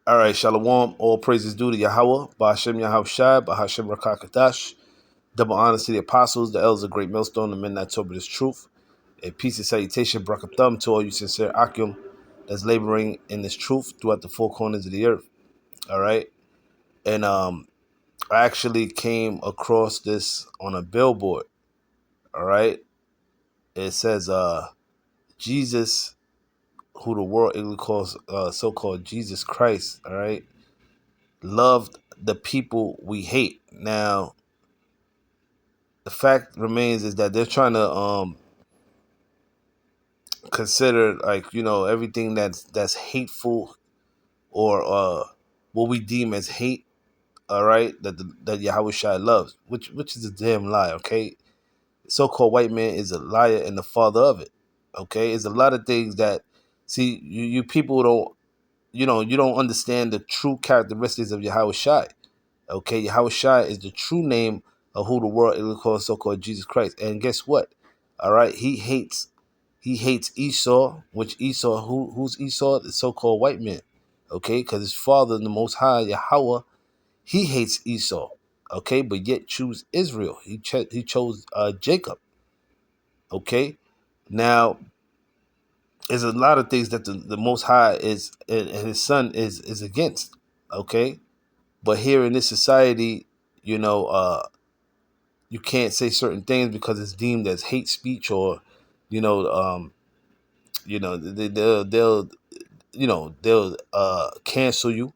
All right, Shalawam. All praises due to Yahweh, Ba'ashem Yahushai, Ba'ashem Rakakadash. Double honors to the apostles, the elders of Great Millstone, the midnight Tobias truth. A peace and salutation, brakathum to all you sincere Akim that's laboring in this truth throughout the four corners of the earth. All right. And I actually came across this on a billboard. All right. It says Jesus, who the world English calls so-called Jesus Christ, all right, loved the people we hate. Now, the fact remains is that they're trying to consider, like, everything that's hateful, or what we deem as hate, all right, that Yahweh Shai loves, which is a damn lie, okay? So-called white man is a liar and the father of it, okay? It's a lot of things that, see, you people don't, you don't understand the true characteristics of Yahweh Shai. Okay, Yahweh Shai is the true name of who the world is called, so-called Jesus Christ. And guess what? All right, he hates Esau, which Esau, who's Esau? The so-called white man. Okay, because his father, the Most High Yahweh, he hates Esau. Okay, but yet choose Israel. He chose Jacob. Okay, now there's a lot of things that the Most High is and his son is against. Okay, but here in this society, you know, you can't say certain things because it's deemed as hate speech, or you know um they'll they'll cancel you.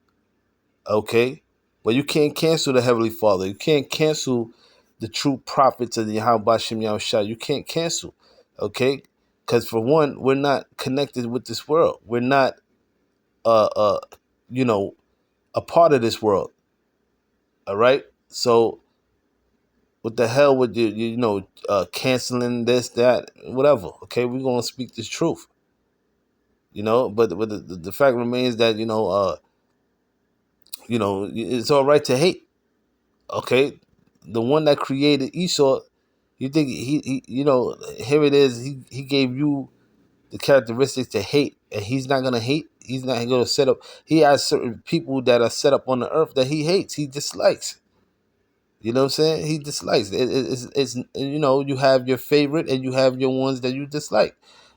Okay, but you can't cancel the Heavenly Father. You can't cancel the true prophets of the Yahweh Bashem Yahushua. You can't cancel. Okay, because for one, we're not connected with this world. We're not uh uh you know a part of this world. All right, so what the hell would canceling this, that, whatever? Okay, we're gonna speak this truth. But the fact remains that it's all right to hate. Okay, the one that created Esau, you think he here it is. He gave you the characteristics to hate, and he's not gonna hate. He's not gonna set up. He has certain people that are set up on the earth that he hates. He dislikes. You know what I'm saying? He dislikes. It's you have your favorite and you have your ones that you dislike,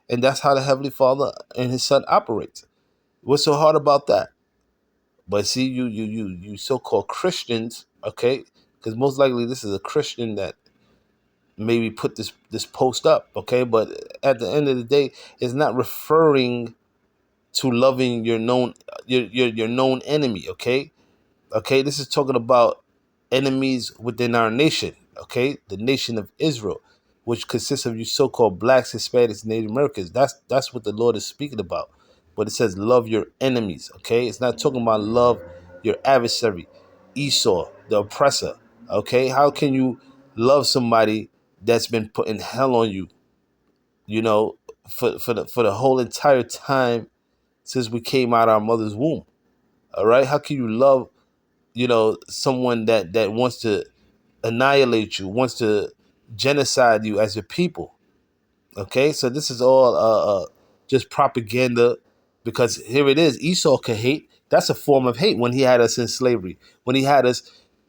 and that's how the Heavenly Father and His Son operates. What's so hard about that? But see, you so-called Christians, okay? Because most likely this is a Christian that maybe put this post up, okay? But at the end of the day, it's not referring to loving your known enemy, okay? Okay, this is talking about enemies within our nation, okay? The nation of Israel, which consists of you so-called blacks, Hispanics, Native Americans. That's what the Lord is speaking about. But it says love your enemies, okay? It's not talking about love your adversary, Esau, the oppressor, okay? How can you love somebody that's been putting hell on you, you know, for the whole entire time since we came out of our mother's womb? All right? How can you love someone that wants to annihilate you, wants to genocide you as a people? Okay, so this is all just propaganda, because here it is. Esau can hate. That's a form of hate. When he had us in slavery, when he had us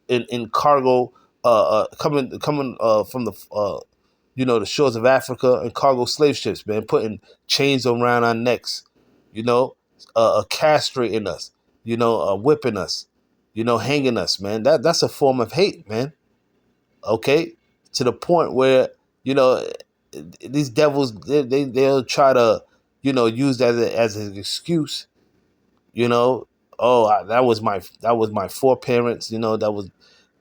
in cargo, coming from the the shores of Africa, and cargo slave ships, man, putting chains around our necks, you know, castrating us, whipping us, hanging us, man. That's a form of hate, man. Okay, to the point where you know these devils, they'll try to use that as an excuse. That was my foreparents. That was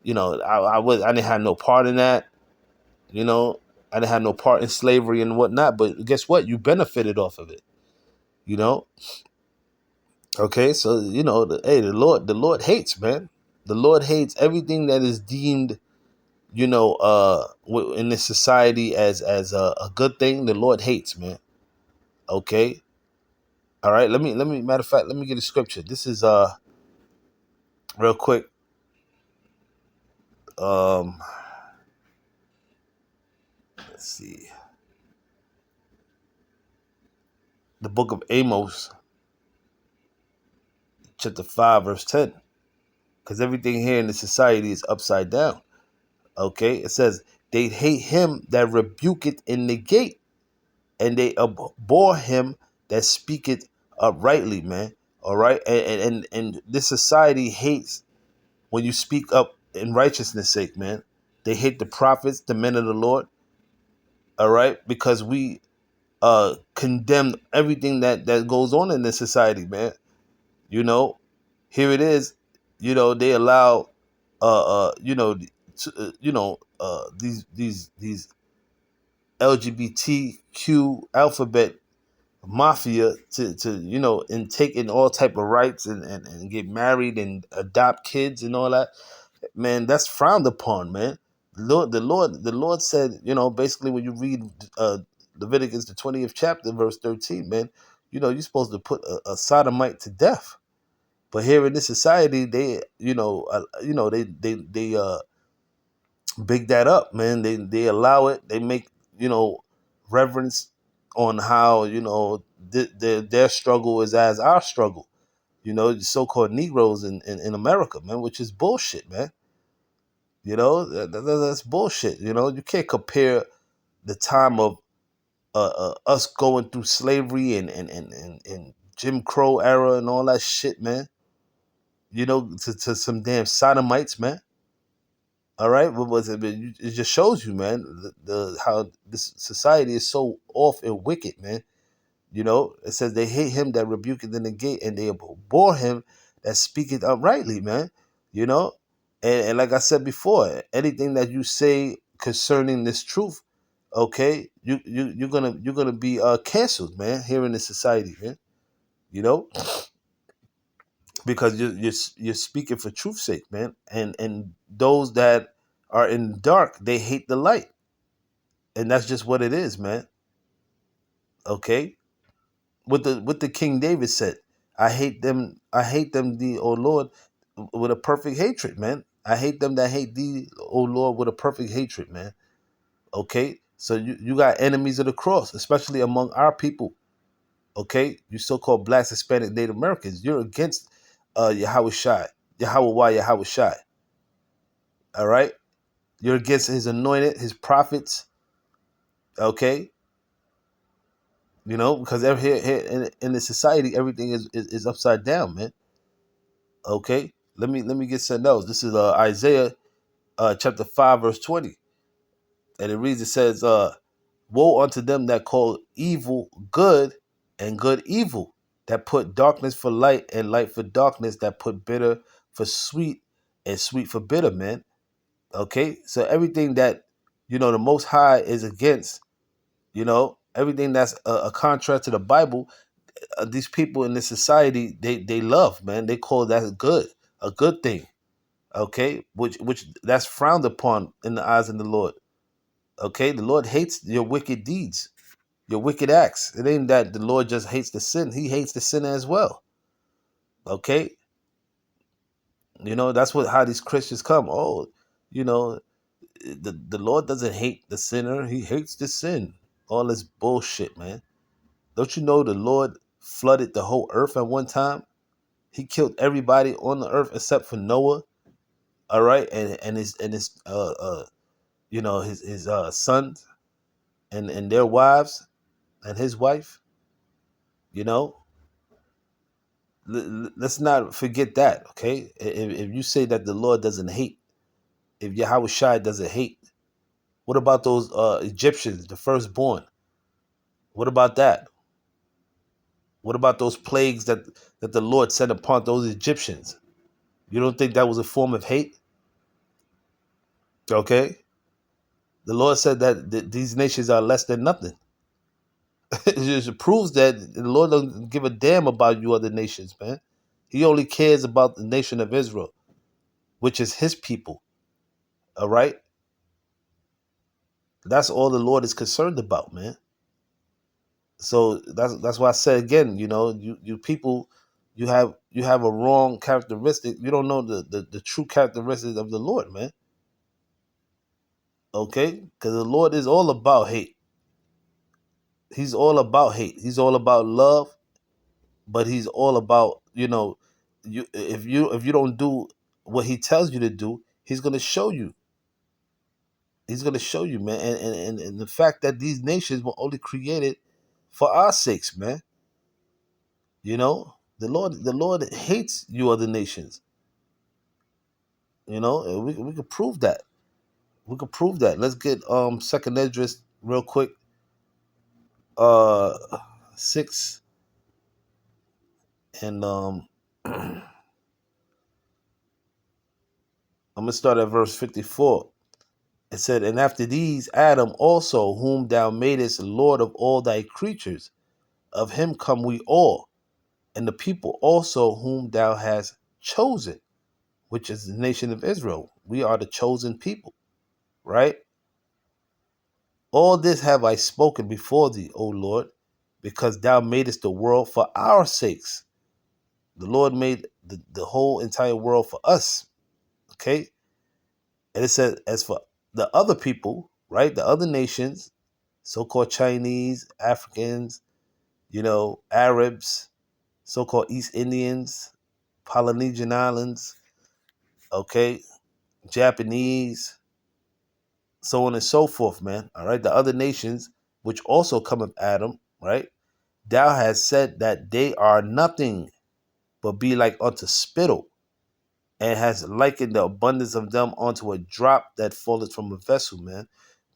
I didn't have no part in that. You know, I didn't have no part in slavery and whatnot. But guess what? You benefited off of it. You know. Okay, so the Lord hates, man. The Lord hates everything that is deemed in this society as a good thing. The Lord hates, man. Okay. All right. Let me matter of fact, let me get a scripture. This is real quick. Um, let's see. The book of Amos, chapter 5, verse 10. Because everything here in the society is upside down. Okay, it says they hate him that rebuketh in the gate, and they abhor him that speaketh uprightly, man. All right, and this society hates when you speak up in righteousness' sake, man. They hate the prophets, the men of the Lord. All right, because we condemn everything that goes on in this society, man. You know, here it is. You know, they allow these LGBTQ alphabet mafia to and take in all type of rights and get married and adopt kids and all that. Man, that's frowned upon, man. The Lord said, basically when you read Leviticus the 20th chapter, verse 13, man, you're supposed to put a sodomite to death. But here in this society, they, they big that up, man. They allow it. They make, reverence on how, their struggle is as our struggle. The so-called Negroes in America, man, which is bullshit, man. That's bullshit. You can't compare the time of us going through slavery and Jim Crow era and all that shit, man. To some damn sodomites, man. All right, what was it? It just shows you, man, the how this society is so off and wicked, man. It says they hate him that rebuketh in the gate, and they abhor him that speaketh uprightly, man. You know, and like I said before, anything that you say concerning this truth, okay, you're gonna be canceled, man, here in this society, man. You know, because you're speaking for truth's sake, man, and those that are in the dark, they hate the light, and that's just what it is, man. Okay, what the King David said, I hate them, thee, O Lord, with a perfect hatred, man. I hate them that hate thee, O Lord, with a perfect hatred, man. Okay, so you got enemies of the cross, especially among our people. Okay, you so-called blacks, Hispanic, Native Americans, you're against Yahweh Shai, Yahweh Shai. All right, you're against his anointed, his prophets. Okay, because here in the society, everything is upside down, man. Okay, let me get something else. This is Isaiah chapter 5 verse 20, and it reads. It says, "Woe unto them that call evil good and good evil, that put darkness for light and light for darkness, that put bitter for sweet and sweet for bitter." Man, okay, so everything that the Most High is against, everything that's a contrast to the Bible, these people in this society, they love, man. They call that good, a good thing. Okay, which that's frowned upon in the eyes of the Lord. Okay, the Lord hates your wicked deeds, your wicked acts. It ain't that the Lord just hates the sin; He hates the sinner as well. Okay, that's how these Christians come. Oh, you know, the Lord doesn't hate the sinner; He hates the sin. All this bullshit, man. Don't you know the Lord flooded the whole earth at one time? He killed everybody on the earth except for Noah. All right, and his sons and their wives and his wife. You know, let's not forget that. Okay, if you say that the Lord doesn't hate, if Yahweh Shai doesn't hate, what about those Egyptians, the firstborn? What about that? What about those plagues that the Lord sent upon those Egyptians? You don't think that was a form of hate? Okay, the Lord said that these nations are less than nothing. It just proves that the Lord doesn't give a damn about you other nations, man. He only cares about the nation of Israel, which is his people. All right? That's all the Lord is concerned about, man. So that's why I said again, you people, you have a wrong characteristic. You don't know the true characteristics of the Lord, man. Okay? Because the Lord is all about hate. He's all about hate. He's all about love, but he's all about, if you don't do what he tells you to do, he's gonna show you. He's gonna show you, man. And the fact that these nations were only created for our sakes, man. You know, the Lord hates you other nations. You know, and we could prove that. We could prove that. Let's get Second Esdras real quick. Uh, 6 and I'm gonna start at verse 54. It said, "And after these, Adam also, whom thou madest Lord of all thy creatures, of him come we all, and the people also whom thou hast chosen, which is the nation of Israel. We are the chosen people, right? All this have I spoken before thee, O Lord, because thou madest the world for our sakes." The Lord made the whole entire world for us, okay? And it says, as for the other people, right, the other nations, so-called Chinese, Africans, Arabs, so-called East Indians, Polynesian Islands, okay, Japanese, so on and so forth, man. All right, the other nations, which also come of Adam, right? Thou hast said that they are nothing, but be like unto spittle, and has likened the abundance of them unto a drop that falleth from a vessel, man.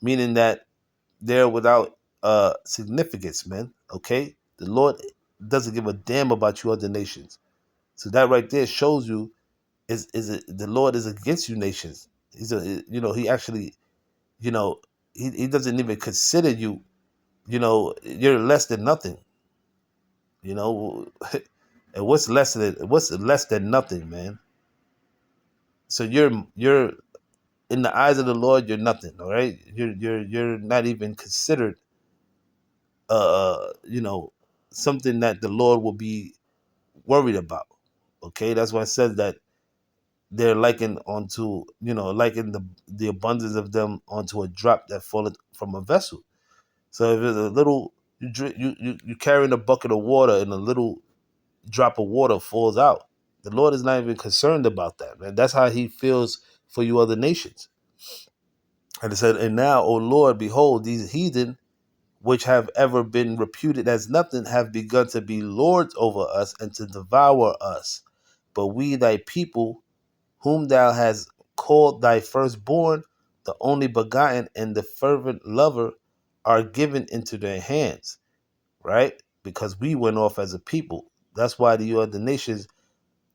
Meaning that they're without significance, man. Okay? The Lord doesn't give a damn about you other nations. So that right there shows you the Lord is against you nations. He actually, he doesn't even consider you, you're less than nothing. You know, and what's less than nothing, man? So you're in the eyes of the Lord, you're nothing, all right? You're not even considered something that the Lord will be worried about. Okay, that's why it says that they're likened onto, liken the abundance of them onto a drop that falleth from a vessel. So if it's a little, you carrying a bucket of water and a little drop of water falls out, the Lord is not even concerned about that, man. That's how He feels for you other nations. And it said, "And now, O Lord, behold, these heathen, which have ever been reputed as nothing, have begun to be lords over us and to devour us. But we, thy people, whom thou hast called thy firstborn, the only begotten, and the fervent lover, are given into their hands," right? Because we went off as a people. That's why the other nations,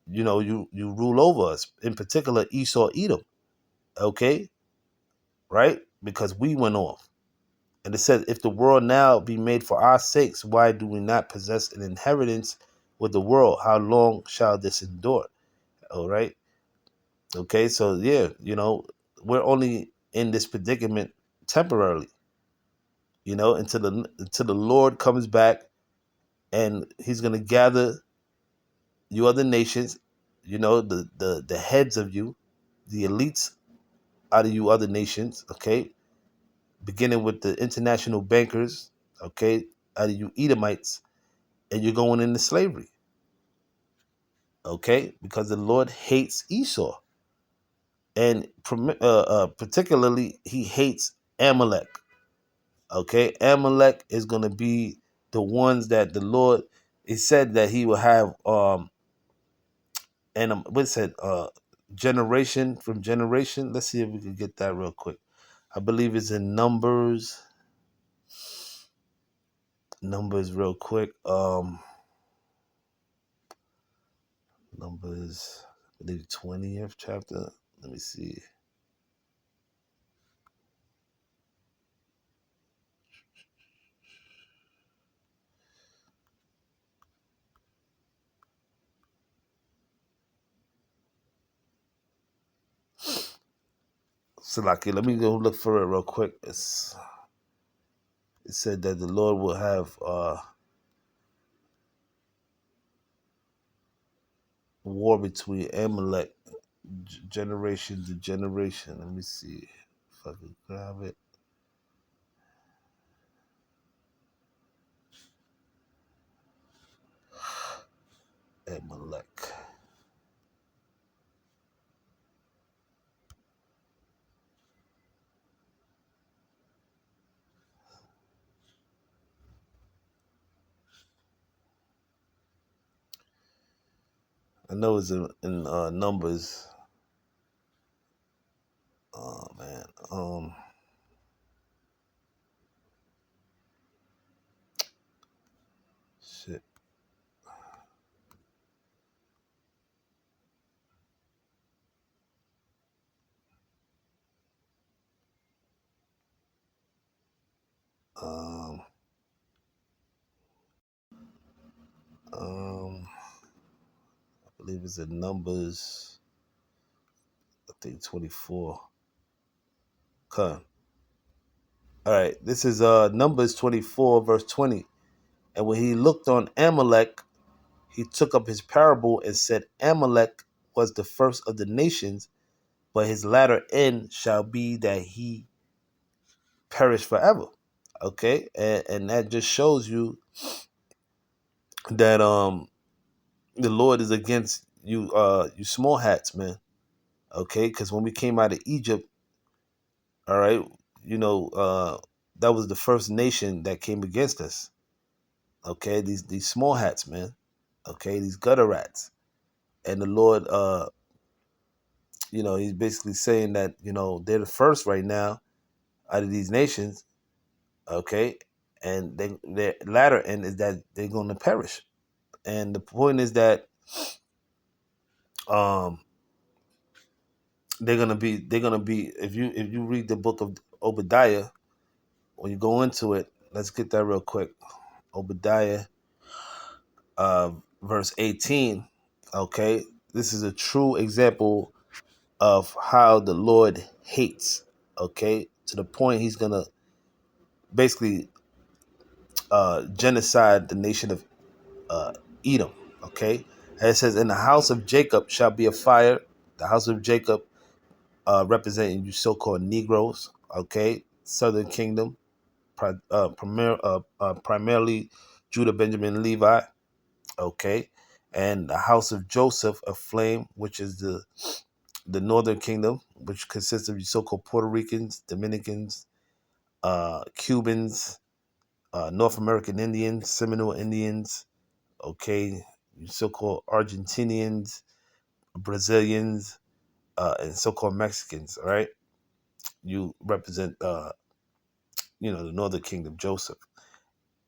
you rule over us. In particular, Esau, Edom, okay, right? Because we went off. And it says, "If the world now be made for our sakes, why do we not possess an inheritance with the world? How long shall this endure?" All right. Okay. So yeah, we're only in this predicament temporarily, until the Lord comes back and He's gonna gather you other nations, the heads of you, the elites out of you other nations, okay, beginning with the international bankers, okay, out of you Edomites, and you're going into slavery, okay, because the Lord hates Esau, and particularly He hates Amalek. Okay, Amalek is going to be the ones that the Lord. He said that He will have and what it said generation from generation. Let's see if we can get that real quick. I believe it's in Numbers real quick. Numbers, I believe 20th chapter. Let me see. Salaki, let me go look for it real quick. It said that the Lord will have war between Amalek generation to generation. Let me see if I can grab it. Amalek. I know it's in Numbers. Oh man. Shit. Um. I believe it's in Numbers. I think 24. Okay. All right. This is Numbers 24 verse 20. And when he looked on Amalek, he took up his parable and said, Amalek was the first of the nations, but his latter end shall be that he perish forever. Okay, and that just shows you that the Lord is against you, you small hats, man. Okay, because when we came out of Egypt, all right, you know, that was the first nation that came against us. Okay, these small hats, man. Okay, these gutter rats, and the Lord, he's basically saying that they're the first right now out of these nations. Okay, and their latter end is that they're going to perish. And the point is that um, they're gonna be if you read the book of Obadiah, when you go into it, let's get that real quick. Obadiah, uh, verse 18. Okay, this is a true example of how the Lord hates. Okay, to the point he's gonna basically genocide the nation of Edom. Okay, and it says, "In the house of Jacob shall be a fire." The house of Jacob, representing you so-called Negroes. Okay, Southern Kingdom, primarily Judah, Benjamin, Levi. Okay, and the house of Joseph, a flame, which is the Northern Kingdom, which consists of your so-called Puerto Ricans, Dominicans, Cubans, North American Indians, Seminole Indians. Okay, your so-called Argentinians, Brazilians, and so-called Mexicans. All right, you represent the Northern Kingdom, Joseph.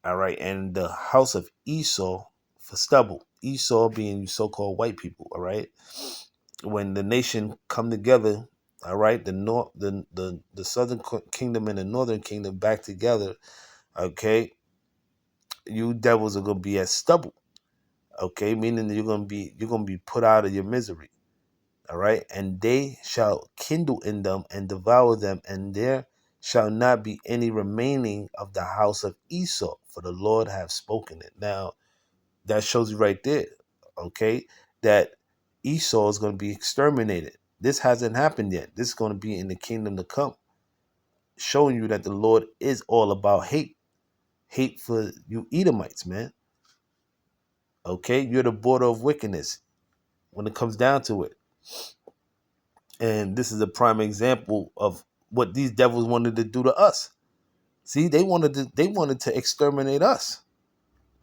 All right, and the house of Esau for stubble. Esau being so-called white people. All right, when the nation come together, all right, the Southern Kingdom and the Northern Kingdom back together. Okay, you devils are gonna be as stubble. Okay, meaning that you're gonna be put out of your misery. All right, and they shall kindle in them and devour them, and there shall not be any remaining of the house of Esau, for the Lord have spoken it. Now, that shows you right there, okay, that Esau is going to be exterminated. This hasn't happened yet. This is going to be in the kingdom to come, showing you that the Lord is all about hate. Hate for you Edomites, man. Okay, you're the border of wickedness when it comes down to it. And this is a prime example of what these devils wanted to do to us. See, they wanted to exterminate us.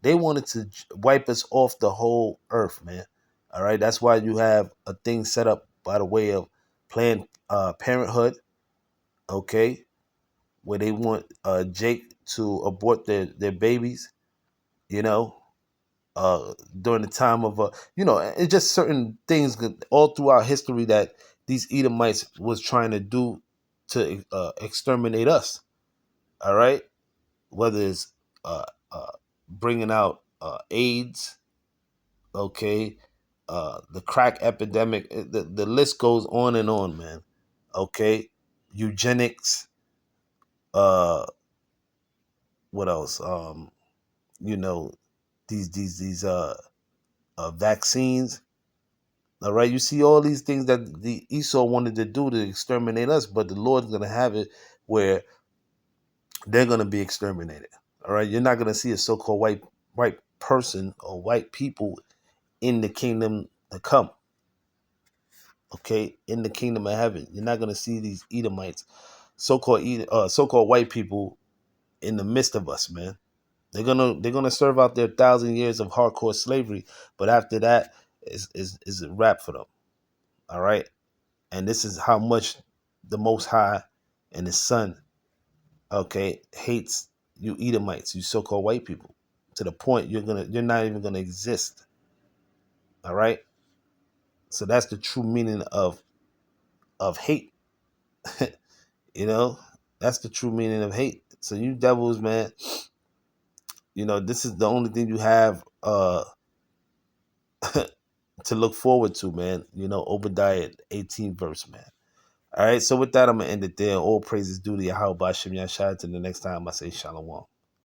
They wanted to wipe us off the whole earth, man. All right, that's why you have a thing set up by the way of Planned Parenthood, okay, where they want Jake to abort their babies, you know, during the time of it's just certain things all throughout history that these Edomites was trying to do to exterminate us. All right, whether it's uh, uh, bringing out AIDS, okay, the crack epidemic, the list goes on and on, man. Okay, eugenics, uh, what else? You know, these vaccines. All right, you see all these things that the Esau wanted to do to exterminate us, but the Lord's gonna have it where they're gonna be exterminated. All right, you're not gonna see a so-called white person or white people in the kingdom to come. Okay, in the kingdom of heaven, you're not gonna see these Edomites, so-called white people, in the midst of us, man. They're gonna serve out their 1,000 years of hardcore slavery, but after that, is a wrap for them. All right. And this is how much the Most High and His Son, okay, hates you Edomites, you so-called white people, to the point you're not even gonna exist. All right. So that's the true meaning of hate. You know, that's the true meaning of hate. So you devils, man, this is the only thing you have to look forward to, man. Obadiah 18 verse, man. All right, so with that, I'm gonna end it there. All praises due to Yahweh Bashem Yashai. Till the next time, I say Shalawam.